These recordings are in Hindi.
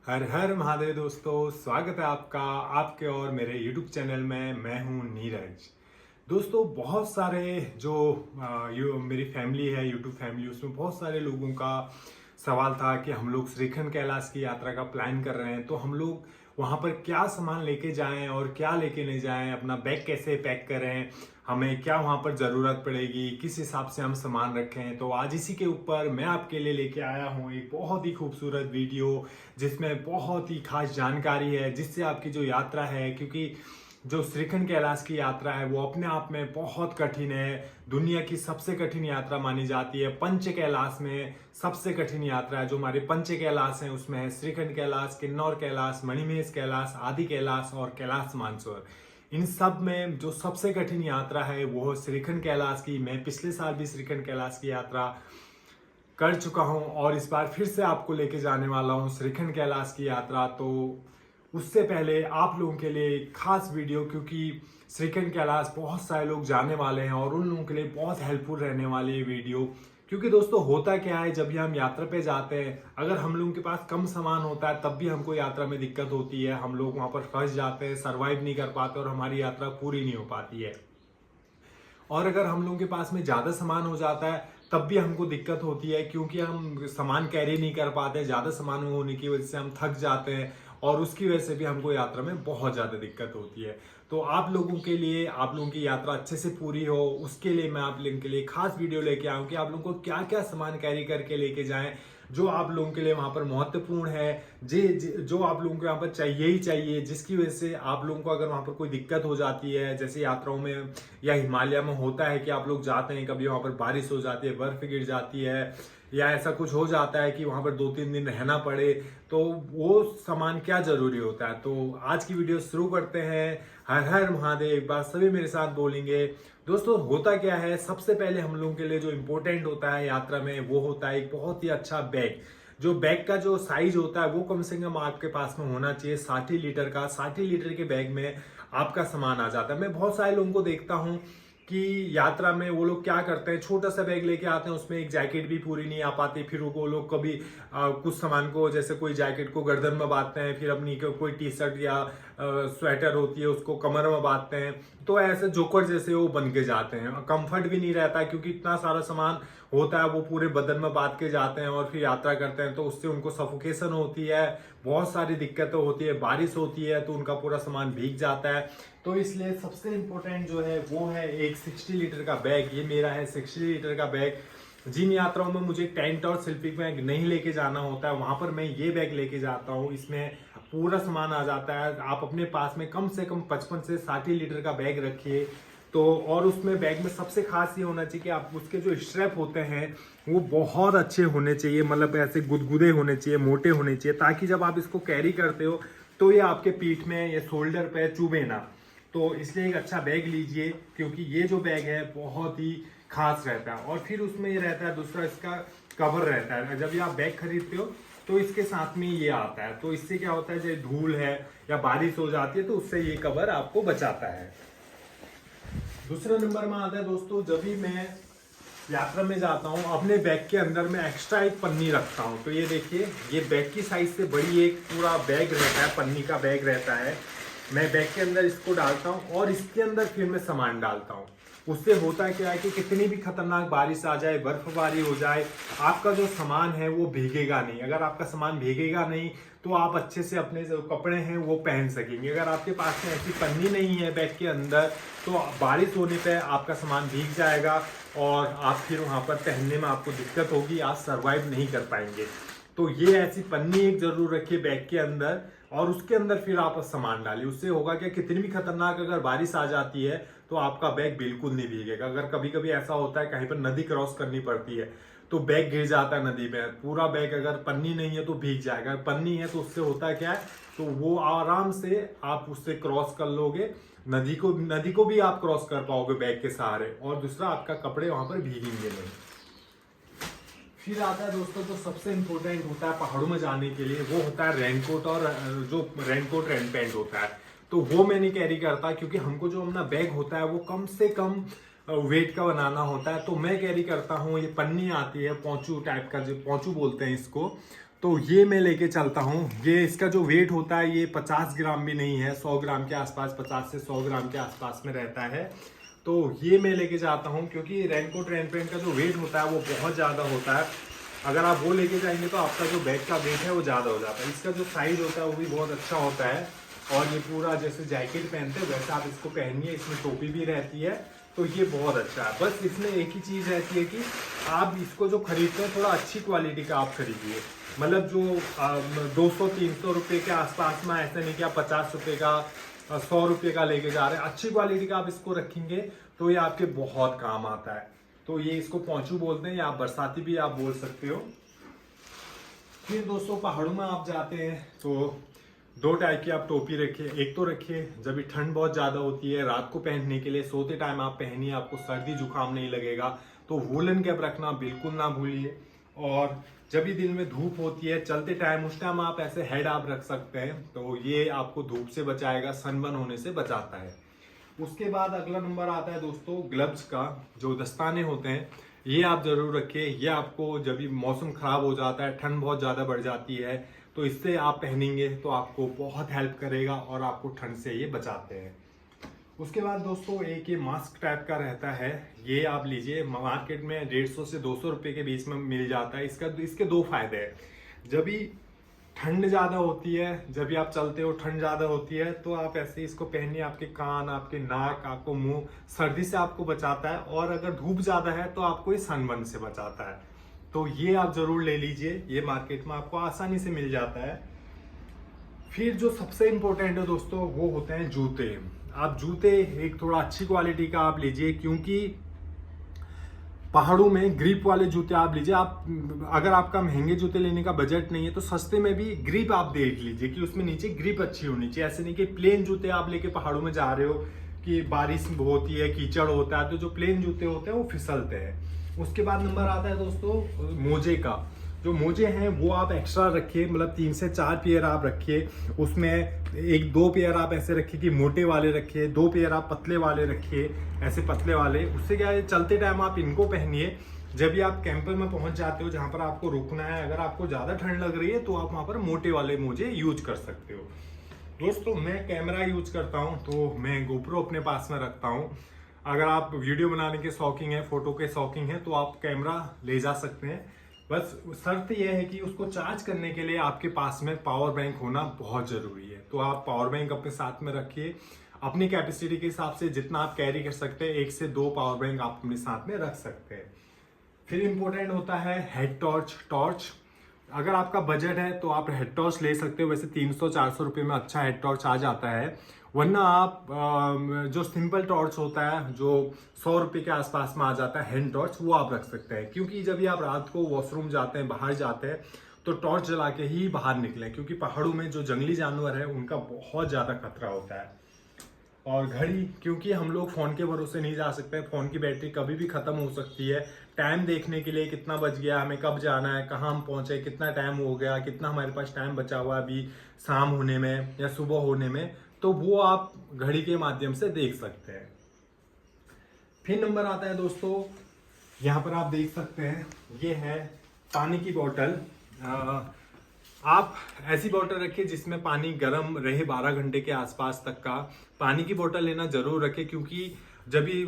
हर हर महादेव दोस्तों, स्वागत है आपका आपके और मेरे YouTube चैनल में। मैं हूं नीरज। दोस्तों, बहुत सारे जो मेरी फैमिली है, YouTube फैमिली, उसमें बहुत सारे लोगों का सवाल था कि हम लोग श्रीखंड कैलाश की यात्रा का प्लान कर रहे हैं, तो हम लोग वहाँ पर क्या सामान लेके जाएं और क्या लेके नहीं जाएं, अपना बैग कैसे पैक करें, हमें क्या वहाँ पर ज़रूरत पड़ेगी, किस हिसाब से हम सामान रखें। तो आज इसी के ऊपर मैं आपके लिए लेके आया हूँ एक बहुत ही खूबसूरत वीडियो, जिसमें बहुत ही खास जानकारी है, जिससे आपकी जो यात्रा है, क्योंकि जो श्रीखंड कैलाश की यात्रा है वो अपने आप में बहुत कठिन है। दुनिया की सबसे कठिन यात्रा मानी जाती है। पंच कैलाश में सबसे कठिन यात्रा है जो हमारे पंच कैलाश हैं, उसमें है श्रीखंड कैलाश, किन्नौर कैलाश, मणिमहेश कैलाश, आदि कैलाश और कैलाश मानसरोवर। इन सब में जो सबसे कठिन यात्रा है वो श्रीखंड कैलाश की। मैं पिछले साल भी श्रीखंड कैलाश की यात्रा कर चुका हूं और इस बार फिर से आपको लेके जाने वाला हूं श्रीखंड कैलाश की यात्रा। तो उससे पहले आप लोगों के लिए एक खास वीडियो, क्योंकि श्रीखंड कैलाश बहुत सारे लोग जाने वाले हैं और उन लोगों के लिए बहुत हेल्पफुल रहने वाली है वीडियो। क्योंकि दोस्तों, होता क्या है, जब भी हम यात्रा पे जाते हैं, अगर हम लोगों के पास कम सामान होता है तब भी हमको यात्रा में दिक्कत होती है। हम लोग वहां पर फंस जाते हैं, सर्वाइव नहीं कर पाते और हमारी यात्रा पूरी नहीं हो पाती है। और अगर हम लोगों के पास में ज़्यादा सामान हो जाता है तब भी हमको दिक्कत होती है, क्योंकि हम सामान कैरी नहीं कर पाते। ज़्यादा सामान होने की वजह से हम थक जाते हैं और उसकी वजह से भी हमको यात्रा में बहुत ज़्यादा दिक्कत होती है। तो आप लोगों के लिए, आप लोगों की यात्रा अच्छे से पूरी हो, उसके लिए मैं आप लोगों के लिए खास वीडियो लेके आऊँ कि आप लोगों को क्या क्या सामान कैरी करके लेके जाएं, जो आप लोगों के लिए वहां पर महत्वपूर्ण है, जो आप लोगों को यहाँ पर चाहिए ही चाहिए, जिसकी वजह से आप लोगों को अगर वहां पर कोई दिक्कत हो जाती है, जैसे यात्राओं में या हिमालय में होता है कि आप लोग जाते हैं, कभी वहां पर बारिश हो जाती है, बर्फ गिर जाती है, या ऐसा कुछ हो जाता है कि वहां पर 2-3 दिन रहना पड़े, तो वो सामान क्या जरूरी होता है। तो आज की वीडियो शुरू करते हैं। हर हर महादेव, एक बार सभी मेरे साथ बोलेंगे। दोस्तों, होता क्या है, सबसे पहले हम लोगों के लिए जो इम्पोर्टेंट होता है यात्रा में वो होता है एक बहुत ही अच्छा बैग। जो बैग का जो साइज होता है वो कम से कम आपके पास में होना चाहिए 60 लीटर का। 60 लीटर के बैग में आपका सामान आ जाता है। मैं बहुत सारे लोगों को देखता हूँ कि यात्रा में वो लोग क्या करते हैं, छोटा सा बैग लेके आते हैं, उसमें एक जैकेट भी पूरी नहीं आ पाती, फिर वो लोग कभी कुछ सामान को, जैसे कोई जैकेट को गर्दन में बांधते हैं, फिर अपनी कोई टी शर्ट या स्वेटर होती है उसको कमर में बांधते हैं। तो ऐसे जोकर जैसे वो बन के जाते हैं। कंफर्ट भी नहीं रहता है, क्योंकि इतना सारा सामान होता है वो पूरे बदन में बांध के जाते हैं और फिर यात्रा करते हैं, तो उससे उनको सफोकेशन होती है, बहुत सारी दिक्कतें होती है, बारिश होती है तो उनका पूरा सामान भीग जाता है। तो इसलिए सबसे इम्पोर्टेंट जो है वो है एक 60 लीटर का बैग। ये मेरा है 60 लीटर का बैग। जिन यात्राओं में मुझे टेंट और स्लीपिंग बैग नहीं लेके जाना होता है वहां पर मैं ये बैग लेके जाता हूँ। इसमें पूरा सामान आ जाता है। आप अपने पास में कम से कम 55 से 60 लीटर का बैग रखिए। तो और उसमें बैग में सबसे खास ये होना चाहिए कि आप उसके जो स्ट्रैप होते हैं वो बहुत अच्छे होने चाहिए, मतलब ऐसे गुदगुदे होने चाहिए, मोटे होने चाहिए, ताकि जब आप इसको कैरी करते हो तो ये आपके पीठ में या शोल्डर पे चुभे ना। तो इसलिए एक अच्छा बैग लीजिए, क्योंकि ये जो बैग है बहुत ही खास रहता है। और फिर उसमें ये रहता है दूसरा, इसका कवर रहता है। जब ये आप बैग खरीदते हो तो इसके साथ में ये आता है, तो इससे क्या होता है, जैसे धूल है या बारिश हो जाती है तो उससे ये कवर आपको बचाता है। दूसरे नंबर में आता है दोस्तों, जब भी मैं यात्रा में जाता हूँ अपने बैग के अंदर में एक्स्ट्रा एक पन्नी रखता हूँ। तो ये देखिए, ये बैग की साइज से बड़ी एक पूरा बैग रहता है, पन्नी का बैग रहता है। मैं बैग के अंदर इसको डालता हूँ और इसके अंदर फिर मैं सामान डालता हूँ। उससे होता क्या है कि कितनी भी खतरनाक बारिश आ जाए, बर्फबारी हो जाए, आपका जो सामान है वो भीगेगा नहीं। अगर आपका सामान भीगेगा नहीं तो आप अच्छे से अपने जो कपड़े हैं वो पहन सकेंगे। अगर आपके पास में ऐसी पन्नी नहीं है बैग के अंदर तो बारिश होने पे आपका सामान भीग जाएगा और आप फिर वहां पर पहनने में आपको दिक्कत होगी, आप सर्वाइव नहीं कर पाएंगे। तो ये ऐसी पन्नी एक जरूर रखिए बैग के अंदर और उसके अंदर फिर आप सामान डालिए। उससे होगा क्या, कितनी भी खतरनाक अगर बारिश आ जाती है तो आपका बैग बिल्कुल नहीं भीगेगा। अगर कभी कभी ऐसा होता है कहीं पर नदी क्रॉस करनी पड़ती है तो बैग गिर जाता है नदी में, पूरा बैग अगर पन्नी नहीं है तो भीग जाएगा। पन्नी है तो उससे होता क्या है, तो वो आराम से आप उससे क्रॉस कर लोगे, नदी को भी आप क्रॉस कर पाओगे बैग के सहारे, और दूसरा आपका कपड़े वहां पर भीगेंगे नहीं। फिर आता है दोस्तों, तो सबसे इम्पोर्टेंट होता है पहाड़ों में जाने के लिए, वो होता है रेनकोट। और जो रेनकोट रेन पैंट होता है तो वो मैं नहीं कैरी करता, क्योंकि हमको जो अपना बैग होता है वो कम से कम वेट का बनाना होता है। तो मैं कैरी करता हूँ, ये पन्नी आती है, पोंचू टाइप का, जो पोंचू बोलते हैं इसको, तो ये मैं लेके चलता हूँ। ये इसका जो वेट होता है ये 50 ग्राम भी नहीं है, 100 ग्राम के आसपास, 50 से 100 ग्राम के आसपास में रहता है। तो ये मैं लेके जाता हूँ क्योंकि रेनकोट रेन पेंट का जो वेट होता है वो बहुत ज़्यादा होता है। अगर आप वो लेके जाएंगे तो आपका जो बैग का वेट है वो ज़्यादा हो जाता है। इसका जो साइज होता है वो भी बहुत अच्छा होता है और ये पूरा जैसे जैकेट पहनते हैं वैसे आप इसको पहनिए, इसमें टोपी भी रहती है, तो ये बहुत अच्छा है। बस इसमें एक ही चीज़ रहती है कि आप इसको जो खरीदते हैं थोड़ा अच्छी क्वालिटी का आप खरीदिए। मतलब जो 200-300 रुपये के आसपास में, ऐसा नहीं कि आप 50 रुपये का 100 रुपये का लेके जा रहे हैं। अच्छी क्वालिटी का आप इसको रखेंगे तो ये आपके बहुत काम आता है। तो ये इसको पोंचू बोलते हैं या आप बरसाती भी आप बोल सकते हो। फिर दोस्तों पहाड़ों में आप जाते हैं तो 2 टाइप की आप टोपी रखिए। एक तो रखिए जब भी ठंड बहुत ज़्यादा होती है रात को पहनने के लिए, सोते टाइम आप पहनिए, आपको सर्दी जुकाम नहीं लगेगा। तो वूलन कैप रखना बिल्कुल ना भूलिए। और जब भी दिन में धूप होती है चलते टाइम, उस टाइम आप ऐसे हेड आप रख सकते हैं, तो ये आपको धूप से बचाएगा, सनबर्न होने से बचाता है। उसके बाद अगला नंबर आता है दोस्तों ग्लव्स का। जो दस्ताने होते हैं ये आप जरूर रखिए। ये आपको जब भी मौसम खराब हो जाता है, ठंड बहुत ज़्यादा बढ़ जाती है, तो इससे आप पहनेंगे तो आपको बहुत हेल्प करेगा और आपको ठंड से ये बचाते हैं। उसके बाद दोस्तों एक ये मास्क टाइप का रहता है, ये आप लीजिए। मार्केट में 150 से 200 रुपये के बीच में मिल जाता है। इसके 2 फायदे हैं। जब भी ठंड ज़्यादा होती है, जब भी आप चलते हो ठंड ज़्यादा होती है, तो आप ऐसे इसको पहनिए। आपके कान, आपके नाक, आपको मुंह सर्दी से आपको बचाता है। और अगर धूप ज़्यादा है तो आपको ये सनबर्न से बचाता है। तो ये आप ज़रूर ले लीजिए, ये मार्केट में आपको आसानी से मिल जाता है। फिर जो सबसे इम्पोर्टेंट है दोस्तों वो होते हैं जूते। आप जूते एक थोड़ा अच्छी क्वालिटी का आप लीजिए, क्योंकि पहाड़ों में ग्रिप वाले जूते आप लीजिए। आप अगर आपका महंगे जूते लेने का बजट नहीं है तो सस्ते में भी ग्रिप आप देख लीजिए कि उसमें नीचे ग्रिप अच्छी होनी चाहिए। ऐसे नहीं कि प्लेन जूते आप लेके पहाड़ों में जा रहे हो कि बारिश होती है, कीचड़ होता है, तो जो प्लेन जूते होते हैं वो फिसलते हैं। उसके बाद नंबर आता है दोस्तों मोजे का। जो मोजे हैं वो आप एक्स्ट्रा रखिए, मतलब 3 से 4 पेयर आप रखिए। उसमें 1-2 पेयर आप ऐसे रखिए कि मोटे वाले रखिए, 2 पेयर आप पतले वाले रखिए, ऐसे पतले वाले। उससे क्या है, चलते टाइम आप इनको पहनिए। जब भी आप कैंपर में पहुंच जाते हो जहां पर आपको रुकना है, अगर आपको ज़्यादा ठंड लग रही है तो आप वहां पर मोटे वाले मोजे यूज कर सकते हो। दोस्तों मैं कैमरा यूज करता हूं तो मैं गोप्रो अपने पास में रखता हूं। अगर आप वीडियो बनाने के शौकीन है, फोटो के शौकीन है, तो आप कैमरा ले जा सकते हैं। बस शर्त यह है कि उसको चार्ज करने के लिए आपके पास में पावर बैंक होना बहुत जरूरी है। तो आप पावर बैंक अपने साथ में रखिए। अपनी कैपेसिटी के हिसाब से जितना आप कैरी कर सकते हैं, 1 से 2 पावर बैंक आप अपने साथ में रख सकते हैं। फिर इंपॉर्टेंट होता है हेड टॉर्च। अगर आपका बजट है तो आप हेड टॉर्च ले सकते हो। वैसे 300-400 रुपये में अच्छा हेड टॉर्च आ जाता है। वरना आप जो सिंपल टॉर्च होता है जो 100 रुपये के आसपास में आ जाता है हैंड टॉर्च, वो आप रख सकते हैं। क्योंकि जब भी आप रात को वॉशरूम जाते हैं, बाहर जाते हैं, तो टॉर्च जला के ही बाहर निकलें, क्योंकि पहाड़ों में जो जंगली जानवर है उनका बहुत ज़्यादा खतरा होता है। और घड़ी, क्योंकि हम लोग फ़ोन के भरोसे नहीं जा सकते, फ़ोन की बैटरी कभी भी ख़त्म हो सकती है। टाइम देखने के लिए कितना बज गया, हमें कब जाना है, कहाँ हम पहुँचे, कितना टाइम हो गया, कितना हमारे पास टाइम बचा हुआ है अभी शाम होने में या सुबह होने में, तो वो आप घड़ी के माध्यम से देख सकते हैं। फिर नंबर आता है दोस्तों, यहाँ पर आप देख सकते हैं, ये है पानी की बोतल। आप ऐसी बोतल रखिए जिसमें पानी गर्म रहे 12 घंटे के आसपास तक का। पानी की बोतल लेना जरूर रखें, क्योंकि जब भी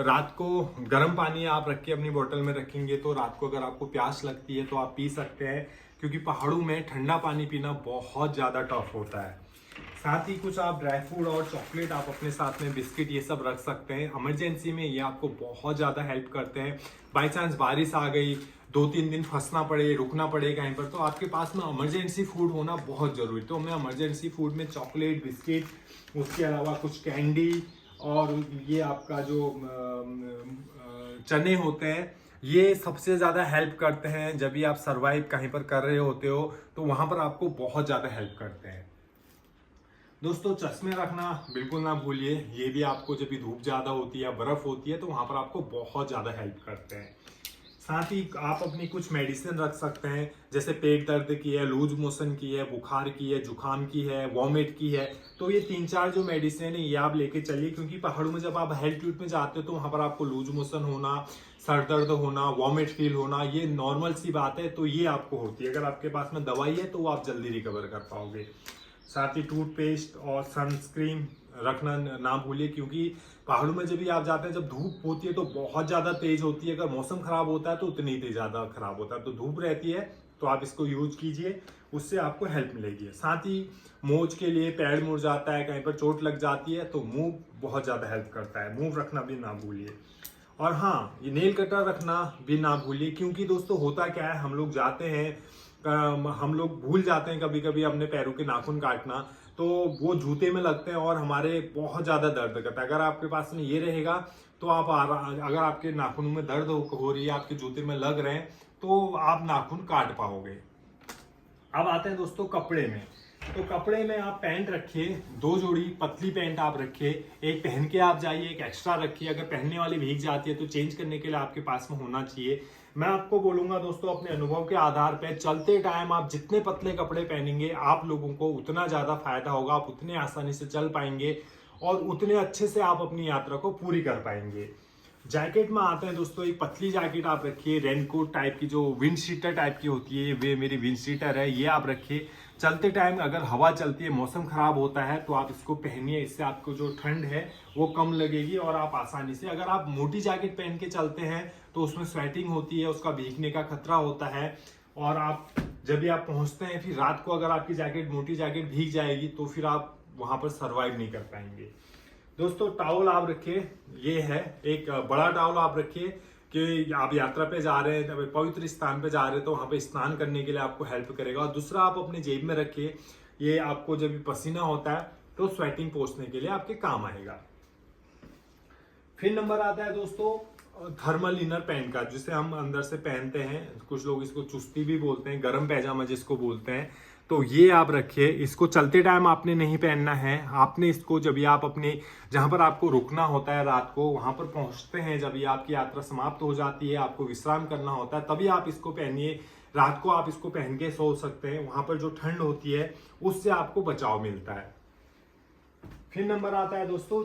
रात को गर्म पानी आप रख के अपनी बोतल में रखेंगे तो रात को अगर आपको प्यास लगती है तो आप पी सकते हैं, क्योंकि पहाड़ों में ठंडा पानी पीना बहुत ज़्यादा टफ होता है। साथ ही कुछ आप ड्राई फ्रूट और चॉकलेट आप अपने साथ में, बिस्किट, ये सब रख सकते हैं। इमरजेंसी में ये आपको बहुत ज़्यादा हेल्प करते हैं। बाई चांस बारिश आ गई, 2-3 दिन फंसना पड़े, रुकना पड़े कहीं पर, तो आपके पास में इमरजेंसी फूड होना बहुत ज़रूरी। तो मैं इमरजेंसी फूड में चॉकलेट, बिस्किट, उसके अलावा कुछ कैंडी और ये आपका जो चने होते हैं, ये सबसे ज़्यादा हेल्प करते हैं। जब भी आप सर्वाइव कहीं पर कर रहे होते हो तो वहाँ पर आपको बहुत ज़्यादा हेल्प करते हैं। दोस्तों चश्मे रखना बिल्कुल ना भूलिए, ये भी आपको जब भी धूप ज़्यादा होती है, बर्फ़ होती है, तो वहाँ पर आपको बहुत ज़्यादा हेल्प करते हैं। साथ ही आप अपनी कुछ मेडिसिन रख सकते हैं, जैसे पेट दर्द की है, लूज मोशन की है, बुखार की है, जुकाम की है, वॉमिट की है। तो ये 3-4 जो मेडिसिन है ये आप लेके चलिए, क्योंकि पहाड़ों में जब आप एल्टीट्यूड में जाते हो तो वहाँ पर आपको लूज मोशन होना, सर दर्द होना, वॉमिट फील होना, ये नॉर्मल सी बात है। तो ये आपको होती है, अगर आपके पास में दवाई है तो वो आप जल्दी रिकवर कर पाओगे। साथ ही टूथपेस्ट और सनस्क्रीन रखना ना भूलिए, क्योंकि पहाड़ों में जब भी आप जाते हैं, जब धूप होती है तो बहुत ज़्यादा तेज होती है। अगर मौसम खराब होता है तो उतनी ही ज़्यादा खराब होता है। तो धूप रहती है तो आप इसको यूज कीजिए, उससे आपको हेल्प मिलेगी। साथ ही मोच के लिए पैर मुड़ जाता है, कहीं पर चोट लग जाती है, तो मूव बहुत ज़्यादा हेल्प करता है। मूव रखना भी ना भूलिए। और हाँ, ये नेल कटर रखना भी ना भूलिए, क्योंकि दोस्तों होता क्या है, हम लोग जाते हैं, हम लोग भूल जाते हैं कभी कभी अपने पैरों के नाखून काटना, तो वो जूते में लगते हैं और हमारे बहुत ज़्यादा दर्द करता है। अगर आपके पास में ये रहेगा तो आप अगर आपके नाखूनों में दर्द हो रही है, आपके जूते में लग रहे हैं, तो आप नाखून काट पाओगे। अब आते हैं दोस्तों कपड़े में। तो कपड़े में आप पैंट रखिए, 2 जोड़ी पतली पैंट आप रखिए, एक पहन के आप जाइए, एक एक्स्ट्रा रखिए। अगर पहनने वाली भीग जाती है तो चेंज करने के लिए आपके पास में होना चाहिए। मैं आपको बोलूंगा दोस्तों, अपने अनुभव के आधार पर, चलते टाइम आप जितने पतले कपड़े पहनेंगे आप लोगों को उतना ज्यादा फायदा होगा, आप उतने आसानी से चल पाएंगे और उतने अच्छे से आप अपनी यात्रा को पूरी कर पाएंगे। जैकेट में आते हैं दोस्तों, एक पतली जैकेट आप रखिए, रेनकोट टाइप की, जो विंड शीटर टाइप की होती है, वे मेरी विंड शीटर है, ये आप रखिए। चलते टाइम अगर हवा चलती है, मौसम खराब होता है, तो आप इसको पहनिए, इससे आपको जो ठंड है वो कम लगेगी और आप आसानी से, अगर आप मोटी जैकेट पहन के चलते हैं तो उसमें स्वेटिंग होती है, उसका भीगने का खतरा होता है, और आप जब भी आप पहुंचते हैं फिर रात को अगर आपकी जैकेट, मोटी जैकेट भीग जाएगी तो फिर आप वहां पर सर्वाइव नहीं कर पाएंगे। दोस्तों टॉवल आप रखिए, ये है एक बड़ा टॉवल आप रखिए, कि आप यात्रा पे जा रहे हैं, पवित्र स्थान पे जा रहे हैं, तो वहां पे स्नान करने के लिए आपको हेल्प करेगा। और दूसरा आप अपने जेब में रखिए, ये आपको जब भी पसीना होता है तो स्वेटिंग पोंछने के लिए आपके काम आएगा। फिर नंबर आता है दोस्तों थर्मल इनर पैंट का, जिसे हम अंदर से पहनते हैं, कुछ लोग इसको चुस्ती भी बोलते हैं, गरम पैजामा जिसको बोलते हैं। तो ये आप रखिए, इसको चलते टाइम आपने नहीं पहनना है, आपने इसको जब भी आप अपने जहां पर आपको रुकना होता है रात को, वहां पर पहुंचते हैं, जब ये आपकी यात्रा समाप्त हो जाती है, आपको विश्राम करना होता है, तभी आप इसको पहनिए। रात को आप इसको पहन के सो सकते हैं, वहां पर जो ठंड होती है उससे आपको बचाव मिलता है। फिर नंबर आता है दोस्तों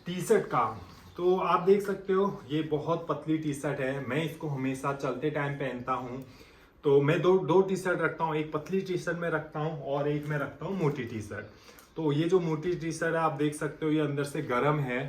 टी शर्ट का। तो आप देख सकते हो ये बहुत पतली टी शर्ट है, मैं इसको हमेशा चलते टाइम पहनता हूँ। तो मैं दो टी शर्ट रखता हूँ, एक पतली टी शर्ट में रखता हूँ और एक में रखता हूँ मोटी टी शर्ट। तो ये जो मोटी टी शर्ट है आप देख सकते हो, ये अंदर से गर्म है,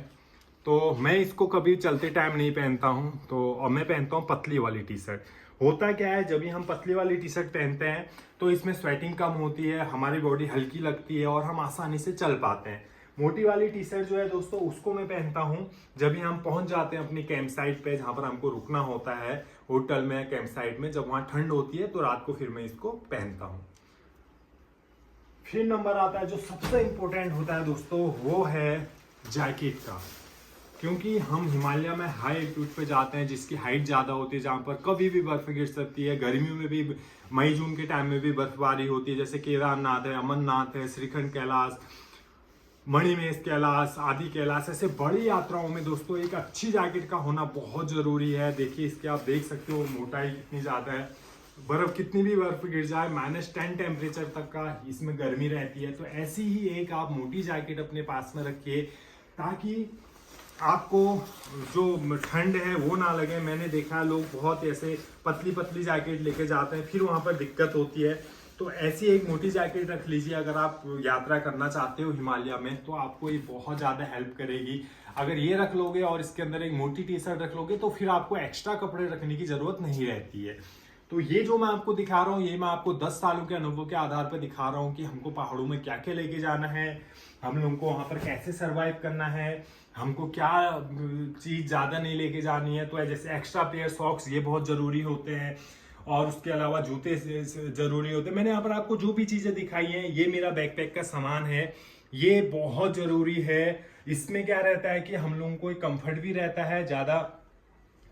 तो मैं इसको कभी चलते टाइम नहीं पहनता हूँ। तो और मैं पहनता हूँ पतली वाली टी शर्ट। होता क्या है, जब भी हम पतली वाली टी शर्ट पहनते हैं तो इसमें स्वेटिंग कम होती है, हमारी बॉडी हल्की लगती है और हम आसानी से चल पाते हैं। मोटी वाली टी शर्ट जो है दोस्तों, उसको मैं पहनता हूँ जब भी हम पहुंच जाते हैं अपनी कैंप साइट पे, जहां पर हमको रुकना होता है, होटल में, कैंप साइट में, जब वहां ठंड होती है तो रात को फिर मैं इसको पहनता हूँ। फिर नंबर आता है जो सबसे इंपॉर्टेंट होता है दोस्तों, वो है जैकेट का। क्योंकि हम हिमालय में हाई एल्टीट्यूड पे जाते हैं, जिसकी हाइट ज़्यादा होती है, जहाँ पर कभी भी बर्फ गिर सकती है। गर्मियों में भी, मई जून के टाइम में भी बर्फबारी होती है, जैसे केदारनाथ है, अमरनाथ है, श्रीखंड कैलाश, मणिमहेश कैलाश, आदि कैलाश, ऐसे बड़ी यात्राओं में दोस्तों एक अच्छी जैकेट का होना बहुत जरूरी है। देखिए इसके आप देख सकते हो मोटाई कितनी ज़्यादा है, बर्फ कितनी भी बर्फ गिर जाए, -10 टेम्परेचर तक का इसमें गर्मी रहती है। तो ऐसी ही एक आप मोटी जैकेट अपने पास में रखिए, ताकि आपको जो ठंड है वो ना लगे। मैंने देखा है लोग बहुत ऐसे पतली पतली जैकेट लेके जाते हैं, फिर वहां पर दिक्कत होती है। तो ऐसी एक मोटी जैकेट रख लीजिए, अगर आप यात्रा करना चाहते हो हिमालय में, तो आपको ये बहुत ज़्यादा हेल्प करेगी। अगर ये रख लोगे और इसके अंदर एक मोटी टी शर्ट रख लोगे, तो फिर आपको एक्स्ट्रा कपड़े रखने की जरूरत नहीं रहती है। तो ये जो मैं आपको दिखा रहा हूँ, ये मैं आपको 10 सालों के अनुभव के आधार पर दिखा रहा हूँ कि हमको पहाड़ों में क्या क्या लेके जाना है, हम लोगों को वहाँ पर कैसे सरवाइव करना है, हमको क्या चीज़ ज़्यादा नहीं लेके जानी है। तो जैसे एक्स्ट्रा पेयर सॉक्स, ये बहुत ज़रूरी होते हैं, और उसके अलावा जूते ज़रूरी होते हैं। मैंने यहाँ पर आपको जो भी चीज़ें दिखाई हैं, ये मेरा बैकपैक का सामान है, ये बहुत ज़रूरी है। इसमें क्या रहता है कि हम लोगों को एक कंफर्ट भी रहता है, ज़्यादा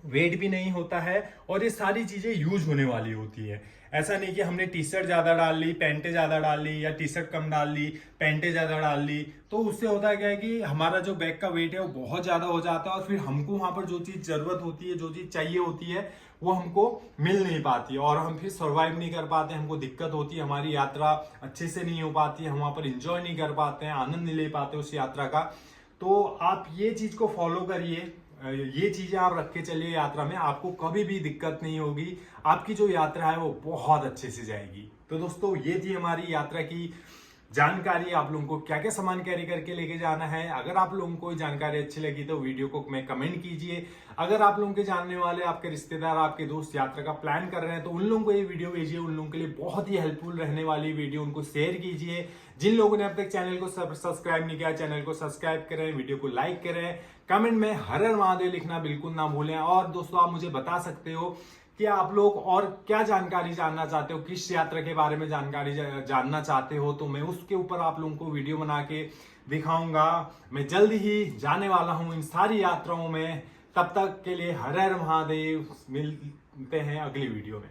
वेट भी नहीं होता है और ये सारी चीजें यूज होने वाली होती है। ऐसा नहीं कि हमने टी शर्ट ज्यादा डाल ली, पैंटे ज्यादा डाल ली, या टी शर्ट कम डाल ली, पैंटे ज्यादा डाल ली, तो उससे होता है क्या है कि हमारा जो बैग का वेट है वो बहुत ज्यादा हो जाता है और फिर हमको वहां पर जो चीज जरूरत होती है, जो चीज चाहिए होती है, वो हमको मिल नहीं पाती है और हम फिर सर्वाइव नहीं कर पाते, हमको दिक्कत होती है, हमारी यात्रा अच्छे से नहीं हो पाती है, हम वहां पर इंजॉय नहीं कर पाते हैं, आनंद नहीं ले पाते उस यात्रा का। तो आप ये चीज को फॉलो करिए, ये चीजें आप रख के चलिए यात्रा में, आपको कभी भी दिक्कत नहीं होगी, आपकी जो यात्रा है वो बहुत अच्छे से जाएगी। तो दोस्तों ये थी हमारी यात्रा की जानकारी, आप लोगों को क्या क्या सामान कैरी करके लेके जाना है। अगर आप लोगों को जानकारी अच्छी लगी तो वीडियो को में कमेंट कीजिए। अगर आप लोगों के जानने वाले, आपके रिश्तेदार, आपके दोस्त यात्रा का प्लान कर रहे हैं तो उन लोगों को ये वीडियो भेजिए, उन लोगों के लिए बहुत ही हेल्पफुल रहने वाली वीडियो, उनको शेयर कीजिए। जिन लोगों ने अब तक चैनल को सब्सक्राइब नहीं किया, चैनल को सब्सक्राइब करें, वीडियो को लाइक करें, कमेंट में हर हर महादेव लिखना बिल्कुल ना भूलें। और दोस्तों आप मुझे बता सकते हो कि आप लोग और क्या जानकारी जानना चाहते हो, किस यात्रा के बारे में जानकारी जानना चाहते हो, तो मैं उसके ऊपर आप लोगों को वीडियो बना के दिखाऊंगा। मैं जल्द ही जाने वाला हूं इन सारी यात्राओं में। तब तक के लिए हर हर महादेव, मिलते हैं अगली वीडियो में।